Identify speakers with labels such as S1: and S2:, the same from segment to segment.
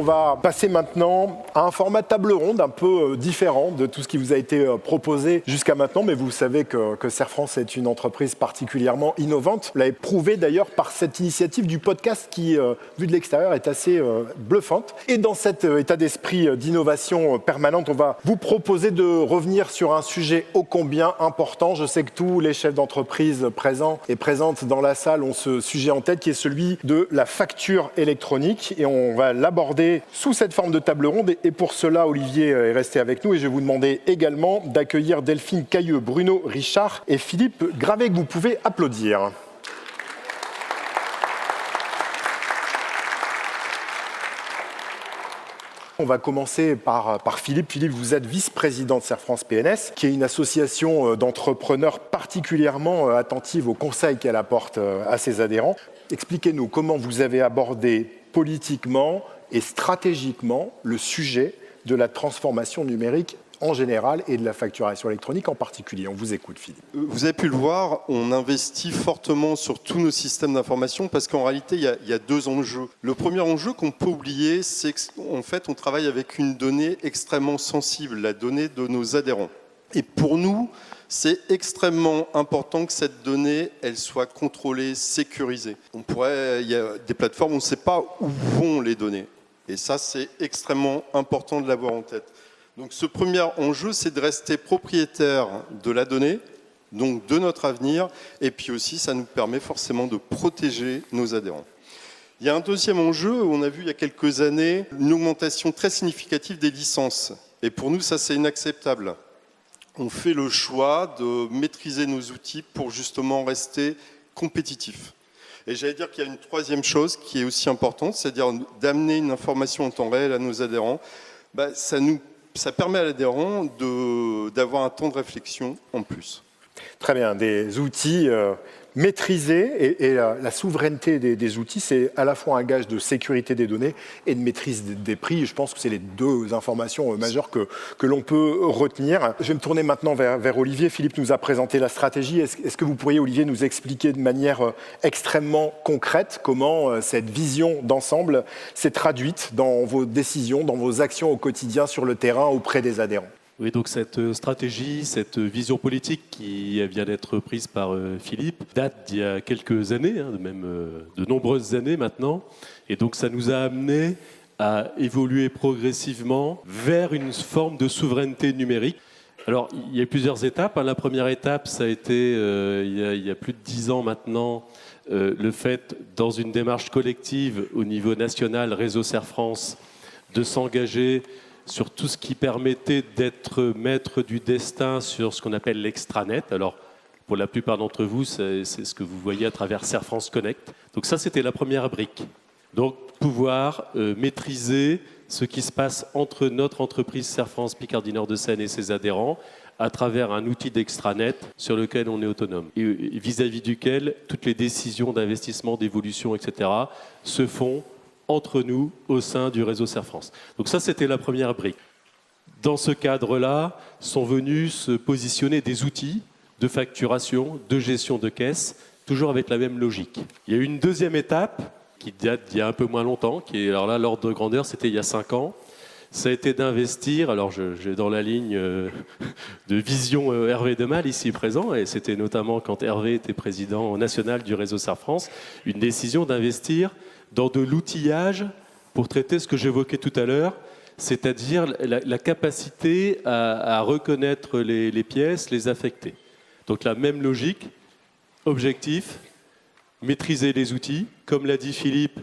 S1: va passer maintenant à un format table ronde un peu différent de tout ce qui vous a été proposé jusqu'à maintenant, mais vous savez que Serre France est une entreprise particulièrement innovante. Vous l'avez prouvé d'ailleurs par cette initiative du podcast qui, vu de l'extérieur, est assez bluffante. Et dans cet état d'esprit d'innovation permanente, on va vous proposer de revenir sur un sujet ô combien important. Je sais que tous les chefs d'entreprise présents et présentes dans la salle ont ce sujet en tête, qui est celui de la facture électronique. Et on va l'aborder sous cette forme de table ronde. Et pour cela, Olivier est resté avec nous. Et je vais vous demander également d'accueillir Delphine Cailleux, Bruno Richard et Philippe Gravet, que vous pouvez applaudir. On va commencer par Philippe. Philippe, vous êtes vice-président de Serre France PNS, qui est une association d'entrepreneurs particulièrement attentive aux conseils qu'elle apporte à ses adhérents. Expliquez-nous comment vous avez abordé politiquement et stratégiquement le sujet de la transformation numérique en général et de la facturation électronique en particulier. On vous écoute, Philippe.
S2: Vous avez pu le voir, on investit fortement sur tous nos systèmes d'information parce qu'en réalité, il y a deux enjeux. Le premier enjeu qu'on peut oublier, c'est qu'en fait, on travaille avec une donnée extrêmement sensible, la donnée de nos adhérents. Et pour nous, c'est extrêmement important que cette donnée, elle soit contrôlée, sécurisée. Il y a des plateformes où on ne sait pas où vont les données. Et ça, c'est extrêmement important de l'avoir en tête. Donc ce premier enjeu, c'est de rester propriétaire de la donnée, donc de notre avenir, et puis aussi ça nous permet forcément de protéger nos adhérents. Il y a un deuxième enjeu, on a vu il y a quelques années une augmentation très significative des licences. Et pour nous, ça c'est inacceptable. On fait le choix de maîtriser nos outils pour justement rester compétitifs. Et j'allais dire qu'il y a une troisième chose qui est aussi importante, c'est-à-dire d'amener une information en temps réel à nos adhérents. Ça permet à l'adhérent d'avoir un temps de réflexion en plus.
S1: Très bien, des outils maîtrisés et la souveraineté des outils, c'est à la fois un gage de sécurité des données et de maîtrise des prix. Je pense que c'est les deux informations majeures que l'on peut retenir. Je vais me tourner maintenant vers Olivier. Philippe nous a présenté la stratégie. Est-ce que vous pourriez, Olivier, nous expliquer de manière extrêmement concrète comment cette vision d'ensemble s'est traduite dans vos décisions, dans vos actions au quotidien sur le terrain auprès des adhérents ?
S3: Oui, donc cette stratégie, cette vision politique qui vient d'être prise par Philippe date d'il y a quelques années, même de nombreuses années maintenant. Et donc ça nous a amené à évoluer progressivement vers une forme de souveraineté numérique. Alors il y a plusieurs étapes. La première étape, ça a été il y a plus de 10 ans maintenant, le fait, dans une démarche collective au niveau national, Réseau Serre France, de s'engager sur tout ce qui permettait d'être maître du destin sur ce qu'on appelle l'extranet. Alors, pour la plupart d'entre vous, c'est ce que vous voyez à travers Serre France Connect. Donc ça, c'était la première brique. Donc, pouvoir maîtriser ce qui se passe entre notre entreprise Serre France Picardie Nord de Seine et ses adhérents à travers un outil d'extranet sur lequel on est autonome et vis-à-vis duquel toutes les décisions d'investissement, d'évolution, etc. se font entre nous au sein du réseau Serre France. Donc ça, c'était la première brique. Dans ce cadre-là, sont venus se positionner des outils de facturation, de gestion de caisse, toujours avec la même logique. Il y a eu une deuxième étape qui date d'il y a un peu moins longtemps, qui est, alors là, l'ordre de grandeur, c'était il y a 5 ans. Ça a été d'investir, alors j'ai dans la ligne de vision Hervé Demal ici présent, et c'était notamment quand Hervé était président national du réseau Serre France, une décision d'investir dans de l'outillage pour traiter ce que j'évoquais tout à l'heure, c'est-à-dire la capacité à reconnaître les pièces, les affecter. Donc la même logique, objectif, maîtriser les outils, comme l'a dit Philippe,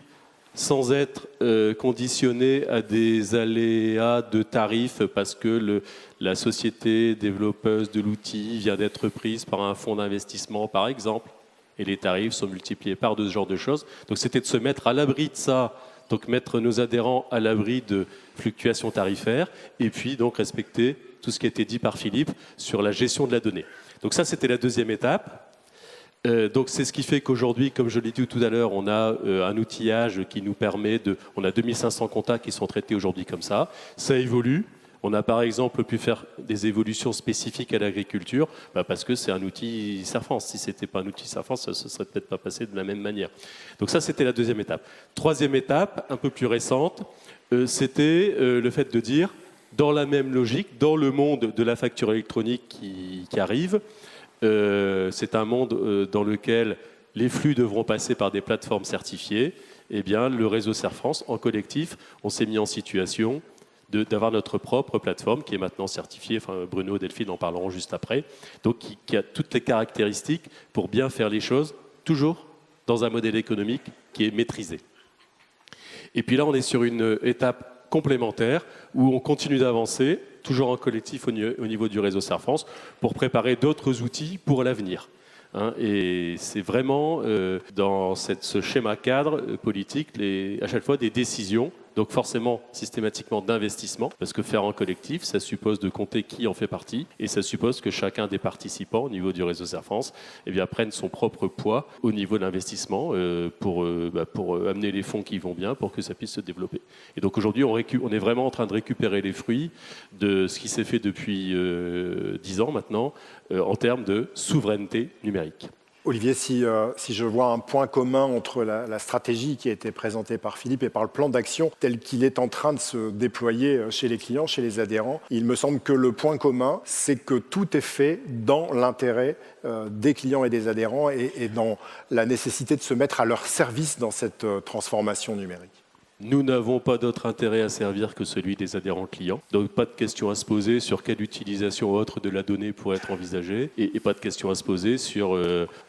S3: sans être conditionné à des aléas de tarifs parce que la société développeuse de l'outil vient d'être prise par un fonds d'investissement, par exemple, et les tarifs sont multipliés par ce genre de choses. Donc c'était de se mettre à l'abri de ça, donc mettre nos adhérents à l'abri de fluctuations tarifaires, et puis donc respecter tout ce qui a été dit par Philippe sur la gestion de la donnée. Donc ça, c'était la deuxième étape. Donc c'est ce qui fait qu'aujourd'hui, comme je l'ai dit tout à l'heure, on a un outillage qui nous permet on a 2500 comptas qui sont traités aujourd'hui comme ça. Ça évolue. On a par exemple pu faire des évolutions spécifiques à l'agriculture, parce que c'est un outil Serre France. Si ce n'était pas un outil Serre France, ça ne se serait peut-être pas passé de la même manière. Donc ça, c'était la deuxième étape. Troisième étape, un peu plus récente, C'était le fait de dire, dans la même logique, dans le monde de la facture électronique qui arrive, c'est un monde dans lequel les flux devront passer par des plateformes certifiées. Eh bien, le réseau Serre France, en collectif, on s'est mis en situation d'avoir notre propre plateforme qui est maintenant certifiée. Enfin, Bruno, Delphine en parleront juste après. Donc, qui a toutes les caractéristiques pour bien faire les choses, toujours dans un modèle économique qui est maîtrisé. Et puis là, on est sur une étape complémentaire où on continue d'avancer, toujours en collectif au niveau du réseau Serre France, pour préparer d'autres outils pour l'avenir. Et c'est vraiment dans ce schéma cadre politique, à chaque fois des décisions, donc forcément systématiquement d'investissement, parce que faire en collectif, ça suppose de compter qui en fait partie, et ça suppose que chacun des participants au niveau du réseau Serre France prenne son propre poids au niveau de l'investissement pour amener les fonds qui vont bien pour que ça puisse se développer. Et donc aujourd'hui, on est vraiment en train de récupérer les fruits de ce qui s'est fait depuis 10 ans maintenant en termes de souveraineté numérique.
S1: Olivier, si je vois un point commun entre la stratégie qui a été présentée par Philippe et par le plan d'action tel qu'il est en train de se déployer chez les clients, chez les adhérents, il me semble que le point commun, c'est que tout est fait dans l'intérêt des clients et des adhérents et dans la nécessité de se mettre à leur service dans cette transformation numérique.
S3: Nous n'avons pas d'autre intérêt à servir que celui des adhérents clients. Donc pas de question à se poser sur quelle utilisation autre de la donnée pourrait être envisagée et pas de question à se poser sur,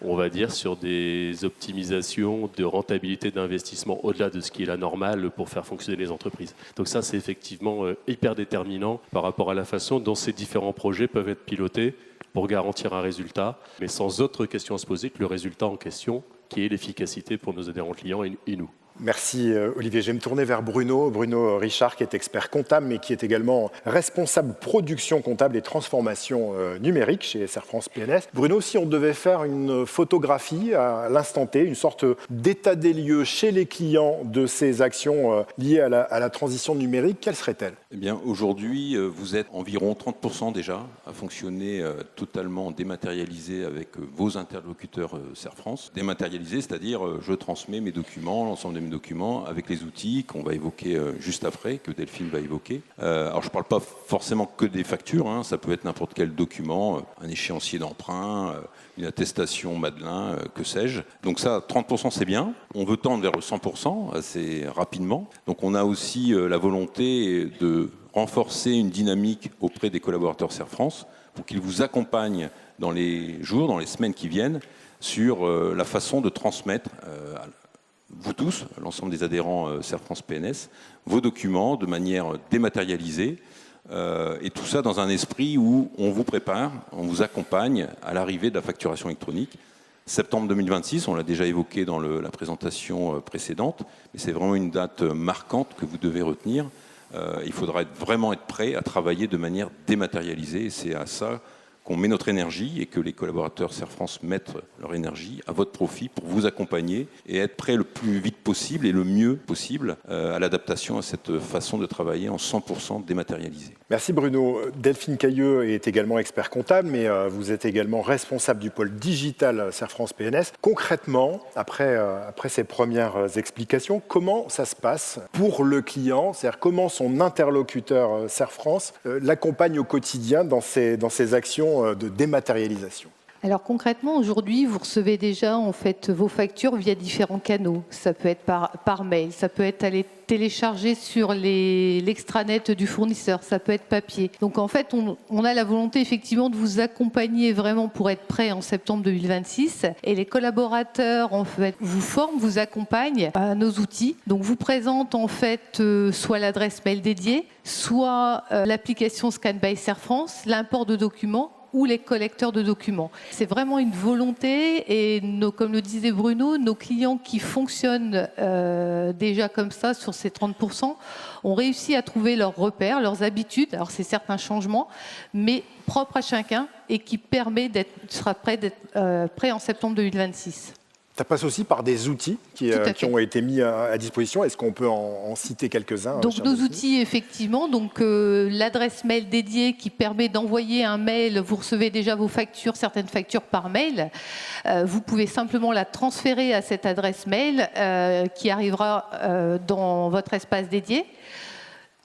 S3: on va dire, sur des optimisations de rentabilité d'investissement au-delà de ce qui est la normale pour faire fonctionner les entreprises. Donc ça, c'est effectivement hyper déterminant par rapport à la façon dont ces différents projets peuvent être pilotés pour garantir un résultat, mais sans autre question à se poser que le résultat en question, qui est l'efficacité pour nos adhérents clients et nous.
S1: Merci Olivier. Je vais me tourner vers Bruno Richard, qui est expert comptable, mais qui est également responsable production comptable et transformation numérique chez Serre France PNS. Bruno, si on devait faire une photographie à l'instant T, une sorte d'état des lieux chez les clients de ces actions liées à la transition numérique, quelle serait-elle ?
S4: Eh bien, aujourd'hui, vous êtes environ 30% déjà à fonctionner totalement dématérialisé avec vos interlocuteurs Serre France. Dématérialisé, c'est-à-dire je transmets mes documents, l'ensemble de mes documents avec les outils qu'on va évoquer juste après, que Delphine va évoquer. Alors je ne parle pas forcément que des factures, ça peut être n'importe quel document, un échéancier d'emprunt, une attestation Madelin, que sais-je. Donc ça, 30% c'est bien. On veut tendre vers le 100% assez rapidement. Donc on a aussi la volonté de renforcer une dynamique auprès des collaborateurs Serre France pour qu'ils vous accompagnent dans les jours, dans les semaines qui viennent sur la façon de transmettre vous tous, l'ensemble des adhérents Serre France PNS, vos documents de manière dématérialisée, et tout ça dans un esprit où on vous prépare, on vous accompagne à l'arrivée de la facturation électronique. Septembre 2026, on l'a déjà évoqué dans la présentation précédente, mais c'est vraiment une date marquante que vous devez retenir. Il faudra vraiment être prêt à travailler de manière dématérialisée, et c'est à ça qu'on met notre énergie et que les collaborateurs Serre France mettent leur énergie à votre profit pour vous accompagner et être prêts le plus vite possible et le mieux possible à l'adaptation à cette façon de travailler en 100% dématérialisé.
S1: Merci Bruno. Delphine Cailleux est également expert comptable, mais vous êtes également responsable du pôle digital Serre France PNS. Concrètement, après ces premières explications, comment ça se passe pour le client ? C'est-à-dire comment son interlocuteur Serre France l'accompagne au quotidien dans ces actions de dématérialisation ?
S5: Alors concrètement, aujourd'hui, vous recevez déjà en fait vos factures via différents canaux. Ça peut être par mail, ça peut être aller télécharger sur l'extranet du fournisseur, ça peut être papier. Donc en fait, on a la volonté effectivement de vous accompagner vraiment pour être prêt en septembre 2026. Et les collaborateurs en fait vous forment, vous accompagnent à nos outils. Donc vous présentent en fait soit l'adresse mail dédiée, soit l'application Scan by Serre France, l'import de documents ou les collecteurs de documents. C'est vraiment une volonté et comme le disait Bruno, nos clients qui fonctionnent déjà comme ça sur ces 30% ont réussi à trouver leurs repères, leurs habitudes. Alors c'est certes un changement, mais propre à chacun et qui permet d'être prêt en septembre 2026.
S1: Ça passe aussi par des outils qui ont été mis à disposition. Est-ce qu'on peut en citer quelques-uns ?
S5: Donc nos outils, effectivement, l'adresse mail dédiée qui permet d'envoyer un mail, vous recevez déjà vos factures, certaines factures par mail. Vous pouvez simplement la transférer à cette adresse mail qui arrivera dans votre espace dédié.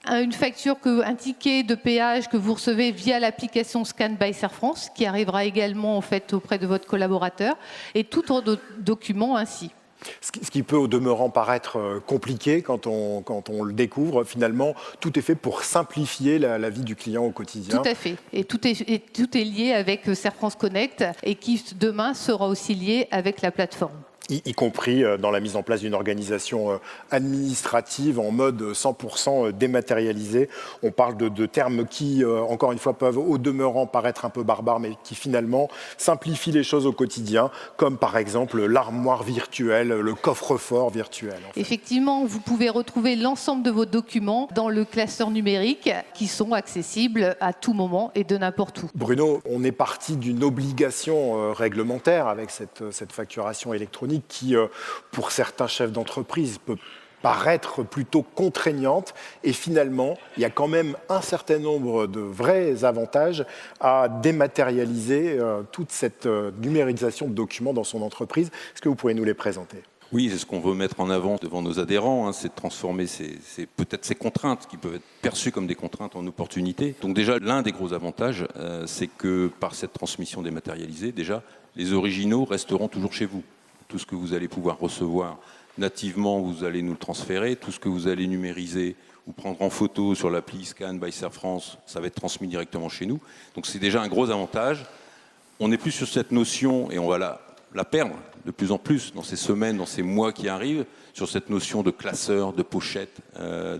S5: une facture, un ticket de péage que vous recevez via l'application Scan by Air France, qui arrivera également en fait auprès de votre collaborateur, et tout autre document ainsi.
S1: Ce qui peut au demeurant paraître compliqué quand on le découvre, finalement, tout est fait pour simplifier la vie du client au quotidien.
S5: Tout à fait. Et tout est lié avec Air France Connect et qui, demain, sera aussi lié avec la plateforme.
S1: Y compris dans la mise en place d'une organisation administrative en mode 100% dématérialisé. On parle de termes qui, encore une fois, peuvent au demeurant paraître un peu barbares, mais qui finalement simplifient les choses au quotidien, comme par exemple l'armoire virtuelle, le coffre-fort virtuel. En fait.
S5: Effectivement, vous pouvez retrouver l'ensemble de vos documents dans le classeur numérique qui sont accessibles à tout moment et de n'importe où.
S1: Bruno, on est parti d'une obligation réglementaire avec cette facturation électronique qui, pour certains chefs d'entreprise, peut paraître plutôt contraignante. Et finalement, il y a quand même un certain nombre de vrais avantages à dématérialiser toute cette numérisation de documents dans son entreprise. Est-ce que vous pouvez nous les présenter ?
S4: Oui, c'est ce qu'on veut mettre en avant devant nos adhérents, c'est de transformer peut-être ces contraintes qui peuvent être perçues comme des contraintes en opportunités. Donc déjà, l'un des gros avantages, c'est que par cette transmission dématérialisée, déjà, les originaux resteront toujours chez vous. Tout ce que vous allez pouvoir recevoir nativement, vous allez nous le transférer. Tout ce que vous allez numériser ou prendre en photo sur l'appli Scan by Air France, ça va être transmis directement chez nous. Donc c'est déjà un gros avantage. On n'est plus sur cette notion, et on va la perdre de plus en plus dans ces semaines, dans ces mois qui arrivent, sur cette notion de classeur, de pochette,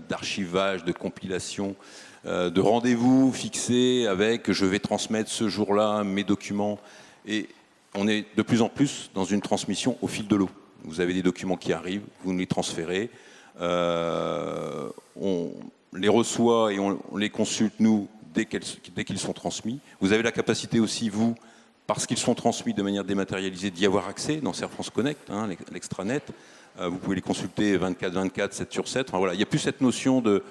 S4: d'archivage, de compilation, de rendez-vous fixé avec je vais transmettre ce jour-là mes documents. Et on est de plus en plus dans une transmission au fil de l'eau. Vous avez des documents qui arrivent, vous nous les transférez, on les reçoit et on les consulte, nous, dès qu'ils sont transmis. Vous avez la capacité aussi, vous, parce qu'ils sont transmis de manière dématérialisée, d'y avoir accès dans Air France Connect, l'extranet. Vous pouvez les consulter 24/24, 7/7. Enfin, voilà. Il n'y a plus cette notion de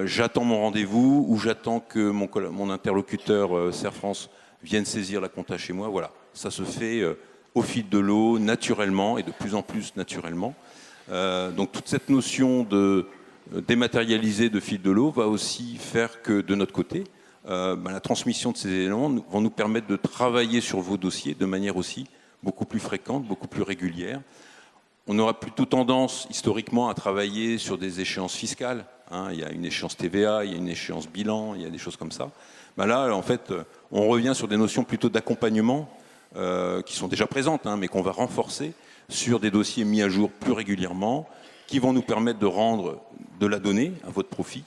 S4: j'attends mon rendez-vous ou j'attends que mon interlocuteur Air France vienne saisir la compta chez moi. Voilà. Ça se fait au fil de l'eau, naturellement, et de plus en plus naturellement. Donc toute cette notion de dématérialiser de fil de l'eau va aussi faire que, de notre côté, la transmission de ces éléments vont nous permettre de travailler sur vos dossiers de manière aussi beaucoup plus fréquente, beaucoup plus régulière. On aura plutôt tendance, historiquement, à travailler sur des échéances fiscales. Il y a une échéance TVA, il y a une échéance bilan, il y a des choses comme ça. Là, en fait, on revient sur des notions plutôt d'accompagnement qui sont déjà présentes, mais qu'on va renforcer sur des dossiers mis à jour plus régulièrement, qui vont nous permettre de rendre de la donnée à votre profit,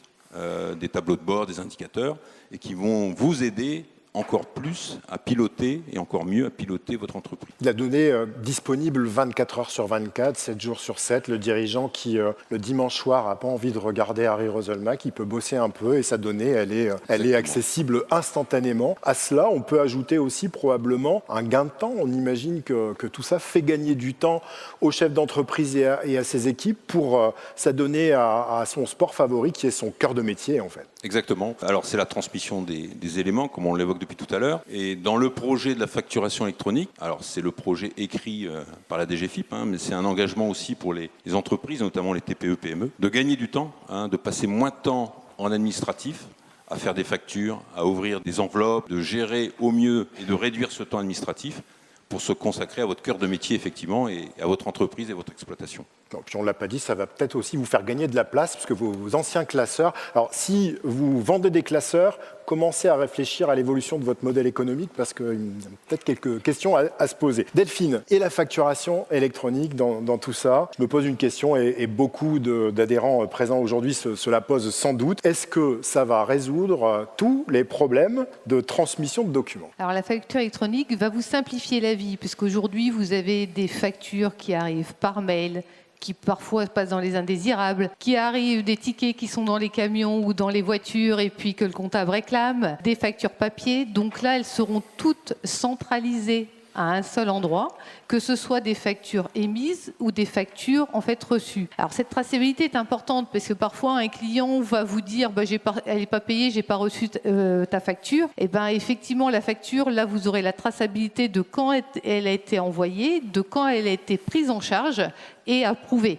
S4: des tableaux de bord, des indicateurs, et qui vont vous aider encore plus à piloter et encore mieux à piloter votre entreprise.
S1: La donnée disponible 24 heures sur 24, 7 jours sur 7. Le dirigeant qui, le dimanche soir, n'a pas envie de regarder Harry Roselmack, il peut bosser un peu et sa donnée, elle est accessible instantanément. À cela, on peut ajouter aussi probablement un gain de temps. On imagine que tout ça fait gagner du temps aux chefs d'entreprise et à ses équipes pour s'adonner à son sport favori qui est son cœur de métier en fait.
S4: Exactement. Alors c'est la transmission des éléments, comme on l'évoque depuis tout à l'heure. Et dans le projet de la facturation électronique, alors c'est le projet écrit par la DGFiP, mais c'est un engagement aussi pour les entreprises, notamment les TPE-PME, de gagner du temps, de passer moins de temps en administratif, à faire des factures, à ouvrir des enveloppes, de gérer au mieux et de réduire ce temps administratif pour se consacrer à votre cœur de métier, effectivement, et à votre entreprise et votre exploitation.
S1: Non, puis on ne l'a pas dit, ça va peut-être aussi vous faire gagner de la place, parce que vos anciens classeurs... Alors, si vous vendez des classeurs, commencez à réfléchir à l'évolution de votre modèle économique, parce qu'il y a peut-être quelques questions à se poser. Delphine, et la facturation électronique dans tout ça? Je me pose une question, et beaucoup d'adhérents présents aujourd'hui se la posent sans doute. Est-ce que ça va résoudre tous les problèmes de transmission de documents?
S5: Alors, la facture électronique va vous simplifier la vie, puisqu'aujourd'hui, vous avez des factures qui arrivent par mail, qui parfois passent dans les indésirables, qui arrivent des tickets qui sont dans les camions ou dans les voitures et puis que le comptable réclame, des factures papier. Donc là, elles seront toutes centralisées à un seul endroit, que ce soit des factures émises ou des factures en fait reçues. Alors cette traçabilité est importante parce que parfois un client va vous dire elle n'est pas payée, j'ai pas reçu ta facture. Et effectivement la facture, là vous aurez la traçabilité de quand elle a été envoyée, de quand elle a été prise en charge et approuvée.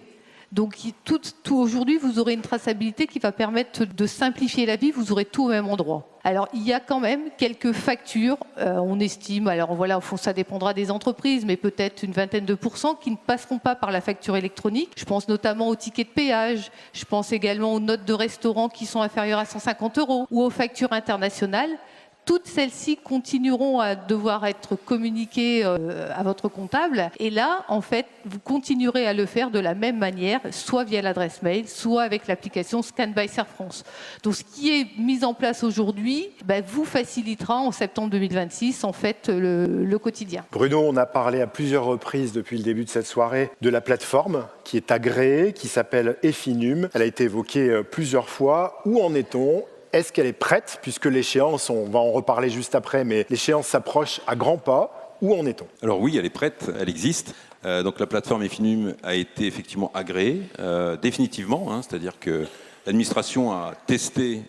S5: Donc tout aujourd'hui, vous aurez une traçabilité qui va permettre de simplifier la vie, vous aurez tout au même endroit. Alors il y a quand même quelques factures, on estime, alors voilà, ça dépendra des entreprises, mais peut-être une vingtaine de pourcents qui ne passeront pas par la facture électronique. Je pense notamment aux tickets de péage, je pense également aux notes de restaurant qui sont inférieures à 150 € ou aux factures internationales. Toutes celles-ci continueront à devoir être communiquées à votre comptable. Et là, en fait, vous continuerez à le faire de la même manière, soit via l'adresse mail, soit avec l'application Scan by Serre France. Donc, ce qui est mis en place aujourd'hui vous facilitera en septembre 2026, en fait, le quotidien.
S1: Bruno, on a parlé à plusieurs reprises depuis le début de cette soirée de la plateforme qui est agréée, qui s'appelle Efinum. Elle a été évoquée plusieurs fois. Où en est-on ? Est-ce qu'elle est prête, puisque l'échéance, on va en reparler juste après, mais l'échéance s'approche à grands pas. Où en est-on ?
S4: Alors oui, elle est prête, elle existe. Donc la plateforme Efinum a été effectivement agréée, définitivement, c'est-à-dire que l'administration a testé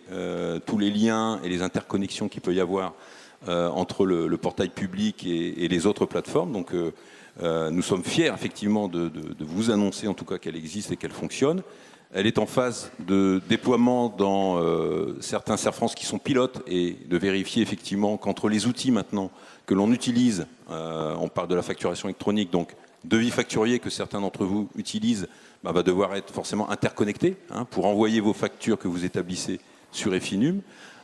S4: tous les liens et les interconnexions qu'il peut y avoir entre le portail public et les autres plateformes. Donc nous sommes fiers effectivement de vous annoncer en tout cas qu'elle existe et qu'elle fonctionne. Elle est en phase de déploiement dans certains Serre France qui sont pilotes et de vérifier effectivement qu'entre les outils maintenant que l'on utilise, on parle de la facturation électronique, donc devis facturier que certains d'entre vous utilisent, va devoir être forcément interconnecté pour envoyer vos factures que vous établissez sur Efinum.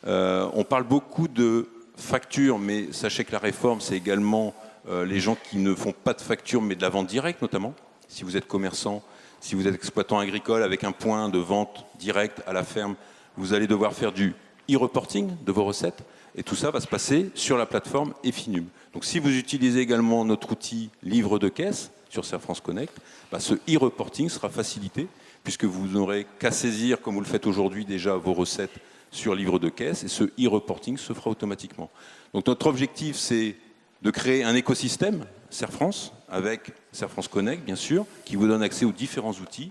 S4: On parle beaucoup de factures, mais sachez que la réforme, c'est également les gens qui ne font pas de facture, mais de la vente directe notamment. Si vous êtes commerçant, si vous êtes exploitant agricole avec un point de vente direct à la ferme, vous allez devoir faire du e-reporting de vos recettes. Et tout ça va se passer sur la plateforme Efinum. Donc si vous utilisez également notre outil livre de caisse sur Serre France Connect, ce e-reporting sera facilité puisque vous n'aurez qu'à saisir, comme vous le faites aujourd'hui déjà, vos recettes sur livre de caisse et ce e-reporting se fera automatiquement. Donc notre objectif, c'est de créer un écosystème Serre France, avec Serre France Connect, bien sûr, qui vous donne accès aux différents outils.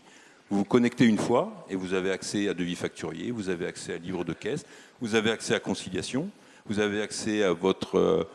S4: Vous vous connectez une fois et vous avez accès à devis facturier, vous avez accès à livre de caisse, vous avez accès à conciliation, vous avez accès à votre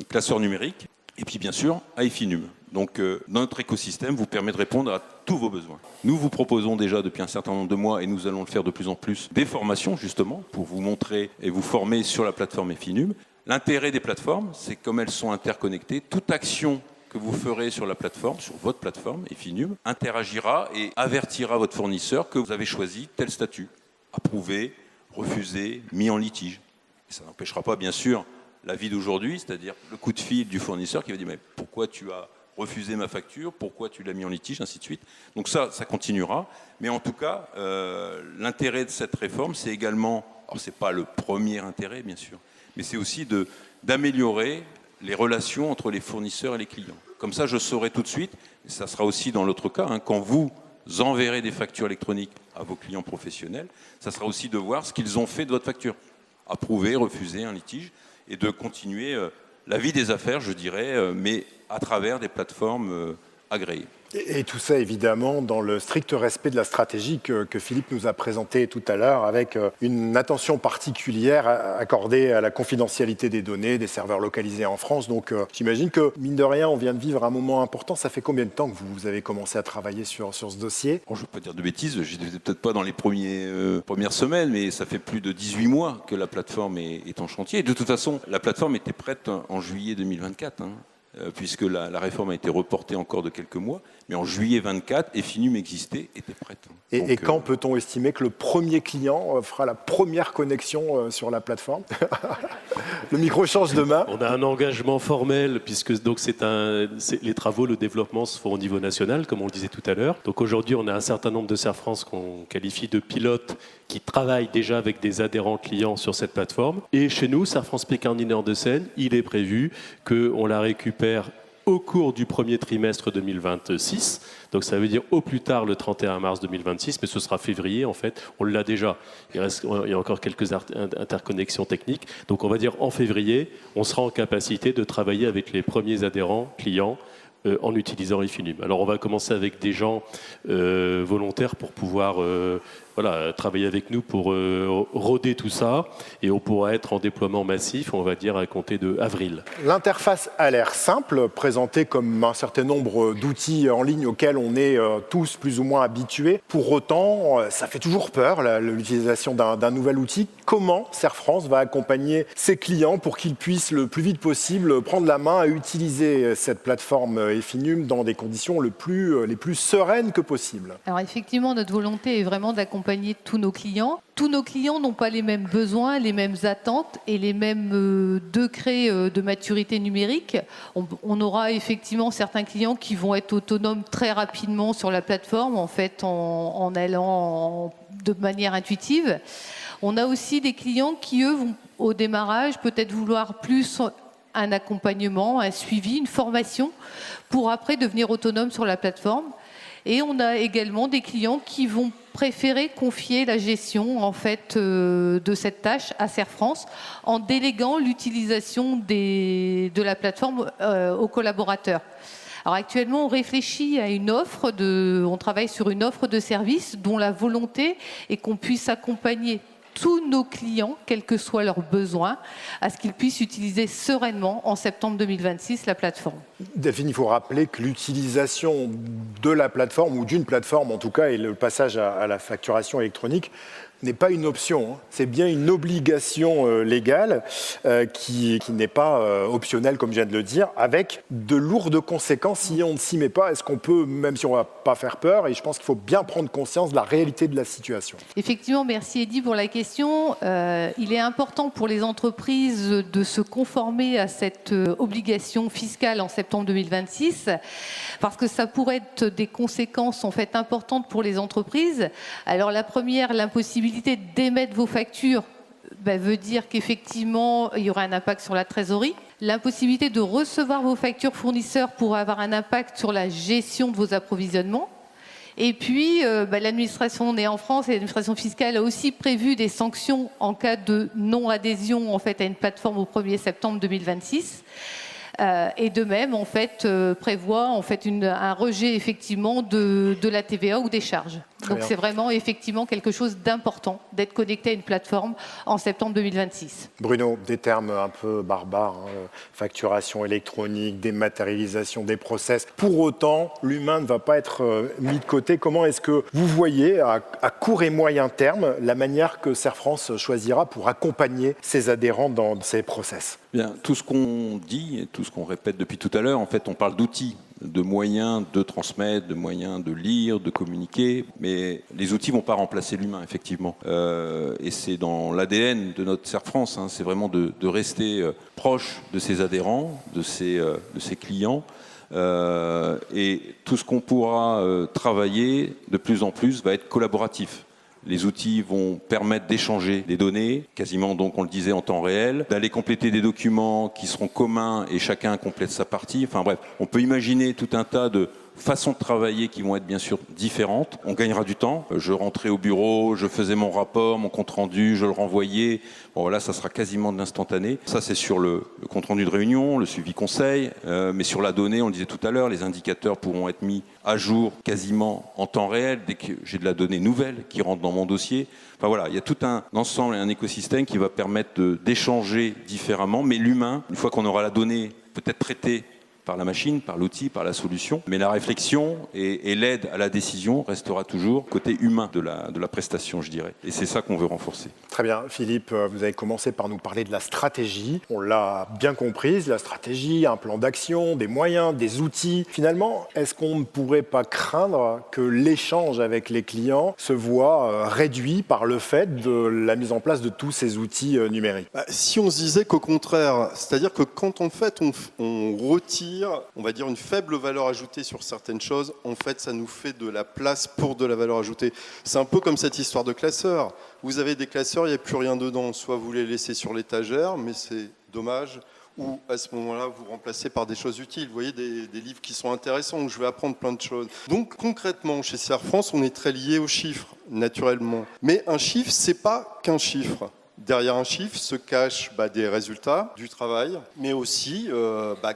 S4: classeur numérique et puis bien sûr à Efinum. Donc notre écosystème vous permet de répondre à tous vos besoins. Nous vous proposons déjà depuis un certain nombre de mois, et nous allons le faire de plus en plus, des formations justement pour vous montrer et vous former sur la plateforme Efinum. L'intérêt des plateformes, c'est comme elles sont interconnectées, toute action que vous ferez sur la plateforme, sur votre plateforme Efinum, interagira et avertira votre fournisseur que vous avez choisi tel statut, approuvé, refusé, mis en litige. Et ça n'empêchera pas, bien sûr, la vie d'aujourd'hui, c'est-à-dire le coup de fil du fournisseur qui va dire « mais pourquoi tu as refusé ma facture, pourquoi tu l'as mis en litige ?» ainsi de suite. Donc ça continuera. Mais en tout cas, l'intérêt de cette réforme, c'est également, alors ce n'est pas le premier intérêt, bien sûr, mais c'est aussi d'améliorer les relations entre les fournisseurs et les clients. Comme ça, je saurai tout de suite, et ça sera aussi dans l'autre cas, quand vous enverrez des factures électroniques à vos clients professionnels, ça sera aussi de voir ce qu'ils ont fait de votre facture. Approuver, refuser un litige, et de continuer la vie des affaires, je dirais, mais à travers des plateformes agréées.
S1: Et tout ça, évidemment, dans le strict respect de la stratégie que Philippe nous a présentée tout à l'heure, avec une attention particulière accordée à la confidentialité des données, des serveurs localisés en France. Donc, j'imagine que, mine de rien, on vient de vivre un moment important. Ça fait combien de temps que vous avez commencé à travailler sur ce dossier ?
S4: Je ne veux pas dire de bêtises, je n'étais peut-être pas dans les premières semaines, mais ça fait plus de 18 mois que la plateforme est en chantier. Et de toute façon, la plateforme était prête en juillet 2024. Puisque la réforme a été reportée encore de quelques mois, mais en juillet 24, Efinum existait, était prête.
S1: Et quand peut-on estimer que le premier client fera la première connexion sur la plateforme ? Le micro change de main.
S3: On a un engagement formel, puisque donc les travaux, le développement se font au niveau national, comme on le disait tout à l'heure. Donc aujourd'hui, on a un certain nombre de Serre France qu'on qualifie de pilotes qui travaillent déjà avec des adhérents clients sur cette plateforme. Et chez nous, Serre France Picardie Nord de Seine, il est prévu qu'on la récupère au cours du premier trimestre 2026. Donc ça veut dire au plus tard le 31 mars 2026, mais ce sera février en fait. On l'a déjà. Il y a encore quelques interconnexions techniques. Donc on va dire en février, on sera en capacité de travailler avec les premiers adhérents clients en utilisant Efinum. Alors on va commencer avec des gens volontaires pour pouvoir travailler avec nous pour roder tout ça. Et on pourra être en déploiement massif, on va dire, à compter de avril.
S1: L'interface a l'air simple, présentée comme un certain nombre d'outils en ligne auxquels on est tous plus ou moins habitués. Pour autant, ça fait toujours peur, l'utilisation d'un nouvel outil. Comment Serre France va accompagner ses clients pour qu'ils puissent le plus vite possible prendre la main à utiliser cette plateforme Effinum dans des conditions les plus sereines que possible?
S5: Alors effectivement, notre volonté est vraiment d'accompagner tous nos clients. Tous nos clients n'ont pas les mêmes besoins, les mêmes attentes et les mêmes degrés de maturité numérique. On aura effectivement certains clients qui vont être autonomes très rapidement sur la plateforme, en fait, en allant de manière intuitive. On a aussi des clients qui, eux, vont au démarrage peut-être vouloir plus un accompagnement, un suivi, une formation pour après devenir autonomes sur la plateforme. Et on a également des clients qui vont préférer confier la gestion en fait, de cette tâche à Serre France en déléguant l'utilisation de la plateforme aux collaborateurs. Alors actuellement, on réfléchit à on travaille sur une offre de service dont la volonté est qu'on puisse accompagner tous nos clients, quels que soient leurs besoins, à ce qu'ils puissent utiliser sereinement en septembre 2026 la plateforme.
S1: Delphine, il faut rappeler que l'utilisation de la plateforme, ou d'une plateforme en tout cas, et le passage à la facturation électronique, n'est pas une option, c'est bien une obligation légale qui n'est pas optionnelle, comme je viens de le dire, avec de lourdes conséquences si on ne s'y met pas. Est-ce qu'on peut, même si on ne va pas faire peur, et je pense qu'il faut bien prendre conscience de la réalité de la situation.
S5: Effectivement, merci Eddy pour la question. Il est important pour les entreprises de se conformer à cette obligation fiscale en septembre 2026, parce que ça pourrait être des conséquences en fait importantes pour les entreprises. Alors la première, l'impossibilité d'émettre vos factures veut dire qu'effectivement, il y aura un impact sur la trésorerie. L'impossibilité de recevoir vos factures fournisseurs pourrait avoir un impact sur la gestion de vos approvisionnements. Et puis, l'administration née en France et l'administration fiscale a aussi prévu des sanctions en cas de non-adhésion en fait, à une plateforme au 1er septembre 2026. Et de même, en fait, prévoit en fait, un rejet effectivement de la TVA ou des charges. Donc c'est vraiment effectivement quelque chose d'important d'être connecté à une plateforme en septembre 2026.
S1: Bruno, des termes un peu barbares, facturation électronique, dématérialisation des process. Pour autant, l'humain ne va pas être mis de côté. Comment est-ce que vous voyez à court et moyen terme la manière que Serre France choisira pour accompagner ses adhérents dans ces process?
S4: Bien, tout ce qu'on dit et tout ce qu'on répète depuis tout à l'heure, en fait, on parle d'outils, de moyens de transmettre, de moyens de lire, de communiquer, mais les outils ne vont pas remplacer l'humain, effectivement. Et c'est dans l'ADN de notre Serre France, c'est vraiment de rester proche de ses adhérents, de ses clients, et tout ce qu'on pourra travailler de plus en plus va être collaboratif. Les outils vont permettre d'échanger des données, quasiment donc on le disait en temps réel, d'aller compléter des documents qui seront communs et chacun complète sa partie. Enfin bref, on peut imaginer tout un tas de façons de travailler qui vont être bien sûr différentes. On gagnera du temps. Je rentrais au bureau, je faisais mon rapport, mon compte-rendu, je le renvoyais. Bon là, ça sera quasiment de l'instantané. Ça, c'est sur le compte-rendu de réunion, le suivi conseil. Mais sur la donnée, on le disait tout à l'heure, les indicateurs pourront être mis à jour quasiment en temps réel dès que j'ai de la donnée nouvelle qui rentre dans mon dossier. Enfin voilà, il y a tout un ensemble et un écosystème qui va permettre d'échanger différemment. Mais l'humain, une fois qu'on aura la donnée peut-être traitée par la machine, par l'outil, par la solution. Mais la réflexion et l'aide à la décision restera toujours côté humain de la prestation, je dirais. Et c'est ça qu'on veut renforcer.
S1: Très bien. Philippe, vous avez commencé par nous parler de la stratégie. On l'a bien comprise, la stratégie, un plan d'action, des moyens, des outils. Finalement, est-ce qu'on ne pourrait pas craindre que l'échange avec les clients se voit réduit par le fait de la mise en place de tous ces outils numériques?
S2: Si on se disait qu'au contraire, c'est-à-dire que quand en fait on retire, on va dire, une faible valeur ajoutée sur certaines choses, en fait, ça nous fait de la place pour de la valeur ajoutée. C'est un peu comme cette histoire de classeurs. Vous avez des classeurs, il n'y a plus rien dedans. Soit vous les laissez sur l'étagère, mais c'est dommage, ou à ce moment-là, vous remplacez par des choses utiles. Vous voyez, des livres qui sont intéressants, où je vais apprendre plein de choses. Donc, concrètement, chez Serre France, on est très lié aux chiffres, naturellement. Mais un chiffre, c'est pas qu'un chiffre. Derrière un chiffre se cachent des résultats, du travail, mais aussi,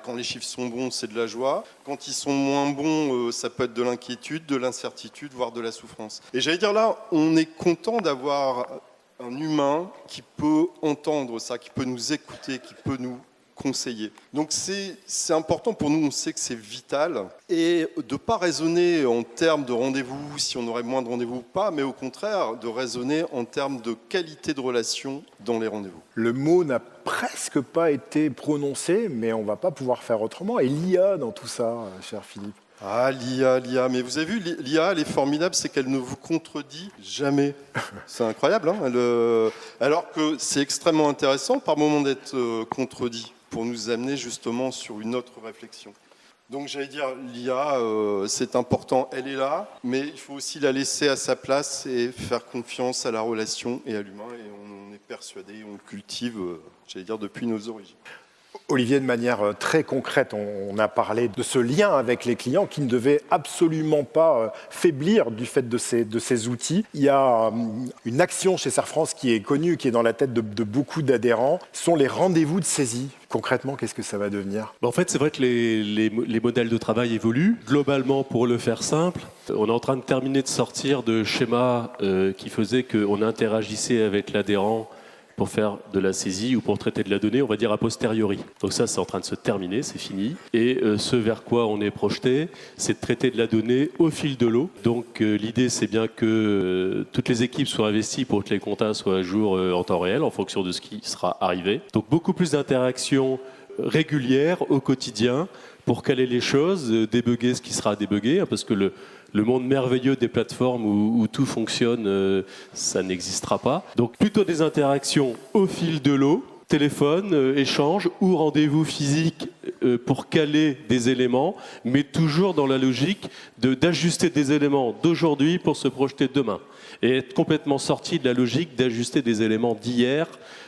S2: quand les chiffres sont bons, c'est de la joie. Quand ils sont moins bons, ça peut être de l'inquiétude, de l'incertitude, voire de la souffrance. Et j'allais dire là, on est content d'avoir un humain qui peut entendre ça, qui peut nous écouter, qui peut nous conseiller. Donc c'est important pour nous, on sait que c'est vital, et de ne pas raisonner en termes de rendez-vous, si on aurait moins de rendez-vous ou pas, mais au contraire, de raisonner en termes de qualité de relation dans les rendez-vous.
S1: Le mot n'a presque pas été prononcé, mais on ne va pas pouvoir faire autrement. Et l'IA dans tout ça, cher Philippe?
S2: Ah, l'IA, mais vous avez vu, l'IA, elle est formidable, c'est qu'elle ne vous contredit jamais. C'est incroyable, hein, alors que c'est extrêmement intéressant par moment d'être contredit, pour nous amener justement sur une autre réflexion. Donc j'allais dire, l'IA, c'est important, elle est là, mais il faut aussi la laisser à sa place et faire confiance à la relation et à l'humain, et on est persuadé, on le cultive, j'allais dire, depuis nos origines.
S1: Olivier, de manière très concrète, on a parlé de ce lien avec les clients qui ne devait absolument pas faiblir du fait de ces outils. Il y a une action chez Serre France qui est connue, qui est dans la tête de beaucoup d'adhérents, ce sont les rendez-vous de saisie. Concrètement, qu'est-ce que ça va devenir?
S3: En fait, c'est vrai que les modèles de travail évoluent. Globalement, pour le faire simple, on est en train de terminer de sortir de schémas qui faisaient qu'on interagissait avec l'adhérent pour faire de la saisie ou pour traiter de la donnée, on va dire a posteriori. Donc ça, c'est en train de se terminer, c'est fini. Et ce vers quoi on est projeté, c'est de traiter de la donnée au fil de l'eau. Donc l'idée, c'est bien que toutes les équipes soient investies pour que les comptas soient à jour en temps réel, en fonction de ce qui sera arrivé. Donc beaucoup plus d'interactions régulières au quotidien pour caler les choses, débugger ce qui sera débugué, parce que le monde merveilleux des plateformes où tout fonctionne, ça n'existera pas. Donc plutôt des interactions au fil de l'eau, téléphone, échange ou rendez-vous physique pour caler des éléments, mais toujours dans la logique d'ajuster des éléments d'aujourd'hui pour se projeter demain. Et être complètement sorti de la logique d'ajuster des éléments d'hier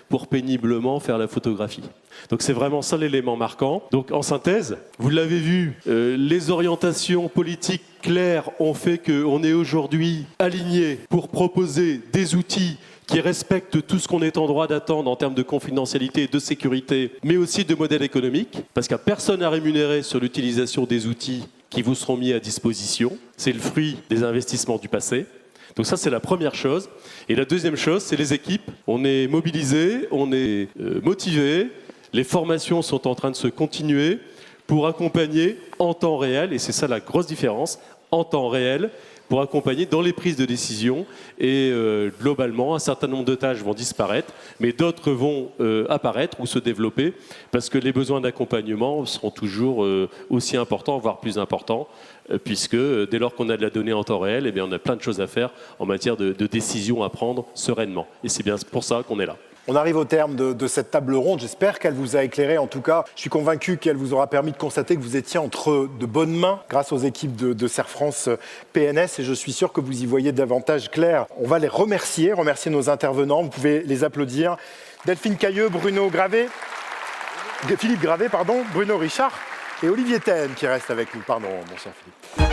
S3: pour péniblement faire la photographie. Donc c'est vraiment ça l'élément marquant. Donc en synthèse, vous l'avez vu, les orientations politiques claires ont fait qu'on est aujourd'hui aligné pour proposer des outils qui respectent tout ce qu'on est en droit d'attendre en termes de confidentialité, de sécurité, mais aussi de modèle économique, parce qu'il n'y a personne à rémunérer sur l'utilisation des outils qui vous seront mis à disposition. C'est le fruit des investissements du passé. Donc ça, c'est la première chose. Et la deuxième chose, c'est les équipes. On est mobilisés, on est motivés. Les formations sont en train de se continuer pour accompagner en temps réel, et c'est ça la grosse différence, en temps réel, pour accompagner dans les prises de décision. Et globalement, un certain nombre de tâches vont disparaître, mais d'autres vont apparaître ou se développer, parce que les besoins d'accompagnement seront toujours aussi importants, voire plus importants, puisque dès lors qu'on a de la donnée en temps réel, eh bien, on a plein de choses à faire en matière de décisions à prendre sereinement. Et c'est bien pour ça qu'on est là.
S1: On arrive au terme de cette table ronde. J'espère qu'elle vous a éclairé. En tout cas, je suis convaincu qu'elle vous aura permis de constater que vous étiez entre de bonnes mains grâce aux équipes de Serre France PNS, et je suis sûr que vous y voyez davantage clair. On va les remercier nos intervenants. Vous pouvez les applaudir. Delphine Cailleux, Philippe Gravé, Bruno Richard et Olivier Thème qui reste avec nous. Pardon, mon cher Philippe.